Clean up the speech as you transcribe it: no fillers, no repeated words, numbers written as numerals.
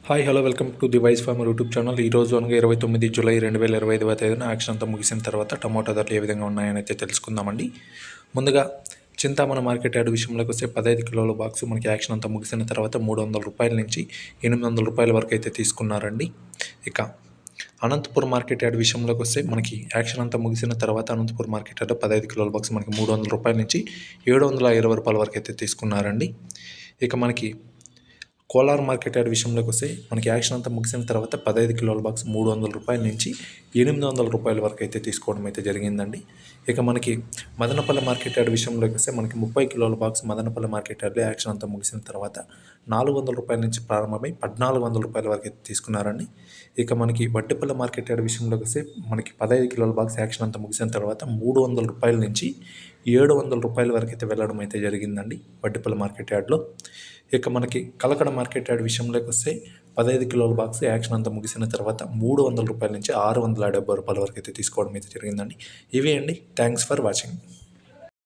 Hi hello welcome to the wise farmer YouTube channel. ఈ రోజు అనగా 29 జూలై 2025 తేదీన యాక్షన్ అంతా ముగిసిన తర్వాత టమోటా ధరలు ఏ విధంగా ఉన్నాయని అయితే తెలుసుకుందామండి. ముందుగా చింతామణి మార్కెట్ యార్డ్ విషయంలోకి వస్తే 15 కిలోల బాక్స్ మనకి యాక్షన్ అంతా ముగిసిన తర్వాత 300 రూపాయల నుంచి 800 రూపాయల వరకు అయితే తీసుకున్నారండి. ఇక అనంతపురం మార్కెట్ యార్డ్ విషయంలోకి వస్తే మనకి యాక్షన్ అంతా ముగిసిన తర్వాత అనంతపురం మార్కెట్ యార్డ్ 15 కిలోల బాక్స్ మనకి 300 రూపాయల నుంచి 720 రూపాయల వరకు అయితే తీసుకున్నారండి. ఇక మనకి కోలార్ మార్కెట్ యార్డ్ విషయంలోకి వస్తే మనకి యాక్షన్ అంతా ముగిసిన తర్వాత 15 కిలోల బాక్స్ 300 రూపాయల నుంచి 800 రూపాయల వరకు అయితే తీసుకోవడం అయితే జరిగిందండి. ఇక మనకి మదనపల్లి మార్కెట్ యార్డ్ విషయంలోకి వస్తే మనకి 30 కిలోల బాక్స్ మదనపల్లి మార్కెట్ యార్డ్లో యాక్షన్ అంతా ముగిసిన తర్వాత 400 రూపాయల నుంచి ప్రారంభమై 1400 రూపాయల వరకు అయితే తీసుకున్నారండి. ఇక మనకి వడ్డేపల్లి మార్కెట్ యార్డ్ విషయంలోకి వస్తే మనకి 15 కిలోల బాక్స్ యాక్షన్ అంతా ముగిసిన తర్వాత 300 రూపాయల నుంచి 700 రూపాయల వరకు అయితే వెళ్ళడం అయితే జరిగిందండి వడ్డేపల్లి మార్కెట్ యార్డ్లో. ఇక మనకి కలకడ మార్కెట్ యార్డ్ విషయంలోకి వస్తే 15 కిలోల బాక్స్ యాక్షన్ అంతా ముగిసిన తర్వాత 300 రూపాయల నుంచి 670 రూపాయల వరకు అయితే తీసుకోవడం అయితే జరిగిందండి. ఇవే అండి. Thanks for watching.